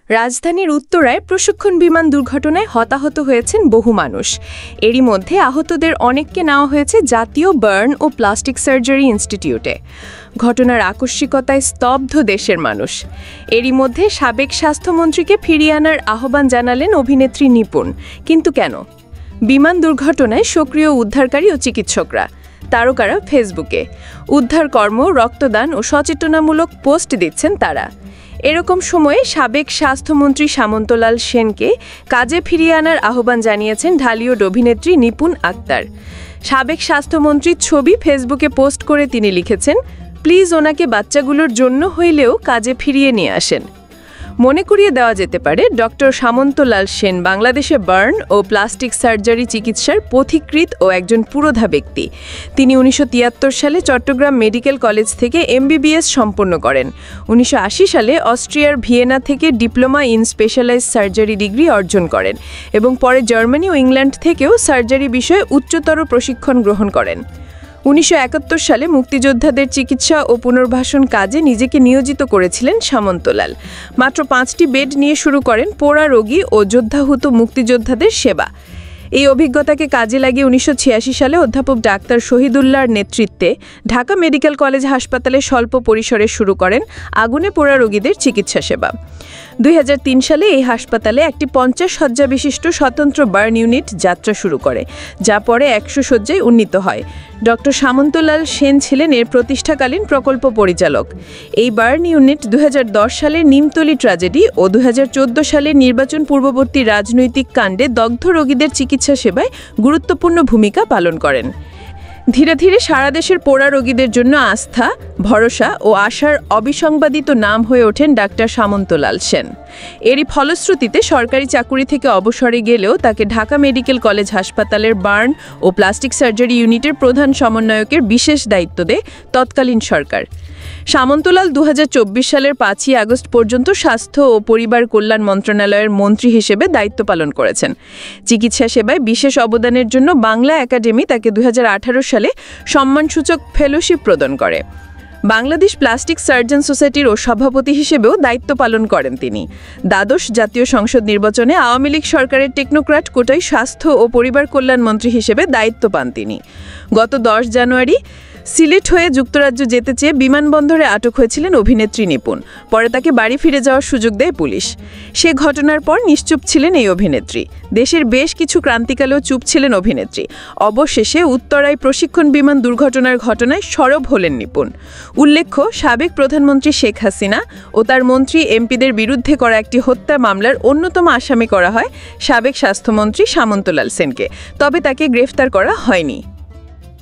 রাজধানীর উত্তরায় প্রশিক্ষণ বিমান দুর্ঘটনায় হতাহত হয়েছেন বহু মানুষ। এরই মধ্যে আহতদের অনেককে নেওয়া হয়েছে জাতীয় বার্ন ও প্লাস্টিক সার্জারি ইনস্টিটিউটে। ঘটনার আকস্মিকতায় স্তব্ধ দেশের মানুষ। এরই মধ্যে সাবেক স্বাস্থ্যমন্ত্রীকে ফিরিয়ে আনার আহ্বান জানালেন অভিনেত্রী নিপুণ। কিন্তু কেন? বিমান দুর্ঘটনায় সক্রিয় উদ্ধারকারী ও চিকিৎসকরা, তারকারা ফেসবুকে উদ্ধার কর্ম, রক্তদান ও সচেতনামূলক পোস্ট দিচ্ছেন তারা। এরকম সময়ে সাবেক স্বাস্থ্যমন্ত্রী সামন্তলাল সেনকে কাজে ফিরিয়ে আনার আহ্বান জানিয়েছেন ঢালিউড অভিনেত্রী নিপুণ আক্তার। সাবেক স্বাস্থ্যমন্ত্রীর ছবি ফেসবুকে পোস্ট করে তিনি লিখেছেন, প্লিজ ওনাকে বাচ্চাগুলোর জন্য হইলেও কাজে ফিরিয়ে নিয়ে আসেন। মনে করিয়ে দেওয়া যেতে পারে, ডক্টর সামন্তলাল সেন বাংলাদেশে বার্ন ও প্লাস্টিক সার্জারি চিকিৎসার পথিকৃৎ ও একজন পুরোধা ব্যক্তি। তিনি 1973 সালে চট্টগ্রাম মেডিকেল কলেজ থেকে MBBS সম্পন্ন করেন। 1980 সালে অস্ট্রিয়ার ভিয়েনা থেকে diploma in specialised surgery degree অর্জন করেন এবং পরে জার্মানি ও ইংল্যান্ড থেকেও সার্জারি বিষয়ে উচ্চতর প্রশিক্ষণ গ্রহণ করেন। 1971 সালে মুক্তিযোদ্ধাদের চিকিৎসা ও পুনর্বাসন কাজে নিজেকে নিয়োজিত করেছিলেন সামন্তলাল। মাত্র 5টি বেড নিয়ে শুরু করেন পোড়া রোগী ও যোদ্ধাহত মুক্তিযোদ্ধাদের সেবা। এই অভিজ্ঞতাকে কাজে লাগিয়ে 1986 সালে অধ্যাপক ডাক্তার শহীদুল্লাহর নেতৃত্বে ঢাকা মেডিকেল কলেজ হাসপাতালে স্বল্প পরিসরে শুরু করেন আগুনে পোড়া রোগীদের চিকিৎসা সেবা। 2003 সালে এই হাসপাতালে একটি 50 শয্যা বিশিষ্ট স্বতন্ত্র বার্ন ইউনিট যাত্রা শুরু করে, যা পরে 100 শয্যায় উন্নীত হয়। ডক্টর সামন্তলাল সেন ছিলেন এর প্রতিষ্ঠাকালীন প্রকল্প পরিচালক। এই বার্ন ইউনিট 2010 সালে নিমতলী ট্র্যাজেডি ও 2014 সালে নির্বাচন পূর্ববর্তী রাজনৈতিক কাণ্ডে দগ্ধ রোগীদের চিকিৎসা সেবায় গুরুত্বপূর্ণ ভূমিকা পালন করেন। ধীরে ধীরে সারা দেশের পোড়া রোগীদের জন্য আস্থা, ভরসা ও আশার অবিসংবাদিত নাম হয়ে ওঠেন ডাক্তার সামন্তলাল সেন। এরই ফলশ্রুতিতে সরকারি চাকুরি থেকে অবসরে গেলেও তাকে ঢাকা মেডিকেল কলেজ হাসপাতালের বার্ন ও প্লাস্টিক সার্জারি ইউনিটের প্রধান সমন্বয়কের বিশেষ দায়িত্ব দেয় তৎকালীন সরকার। সামন্তলাল 2024 সালের 5ই আগস্ট পর্যন্ত স্বাস্থ্য ও পরিবার কল্যাণ মন্ত্রণালয়ের মন্ত্রী হিসেবে দায়িত্ব পালন করেছেন। চিকিৎসা সেবায় বিশেষ অবদানের জন্য বাংলা একাডেমি তাকে 2018 সালে সম্মানসূচক ফেলোশিপ প্রদান করে। বাংলাদেশ প্লাস্টিক সার্জন সোসাইটির সভাপতি হিসেবেও দায়িত্ব পালন করেন তিনি। দ্বাদশ জাতীয় সংসদ নির্বাচনে আওয়ামী লীগ সরকারের টেকনোক্র্যাট কোটায় স্বাস্থ্য ও পরিবার কল্যাণ মন্ত্রী হিসেবে দায়িত্ব পান তিনি। গত 10 জানুয়ারি সিলেট হয়ে যুক্তরাজ্য যেতে চেয়ে বিমানবন্দরে আটক হয়েছিলেন অভিনেত্রী নিপুণ। পরে তাকে বাড়ি ফিরে যাওয়ার সুযোগ দেয় পুলিশ। সে ঘটনার পর নিশ্চুপ ছিলেন এই অভিনেত্রী। দেশের বেশ কিছু ক্রান্তিকালেও চুপ ছিলেন অভিনেত্রী। অবশেষে উত্তরায় প্রশিক্ষণ বিমান দুর্ঘটনার ঘটনায় সরব হলেন নিপুণ। উল্লেখ্য, সাবেক প্রধানমন্ত্রী শেখ হাসিনা ও তার মন্ত্রী এমপিদের বিরুদ্ধে করা একটি হত্যা মামলার অন্যতম আসামি করা হয় সাবেক স্বাস্থ্যমন্ত্রী সামন্তলাল সেনকে। তবে তাকে গ্রেফতার করা হয়নি।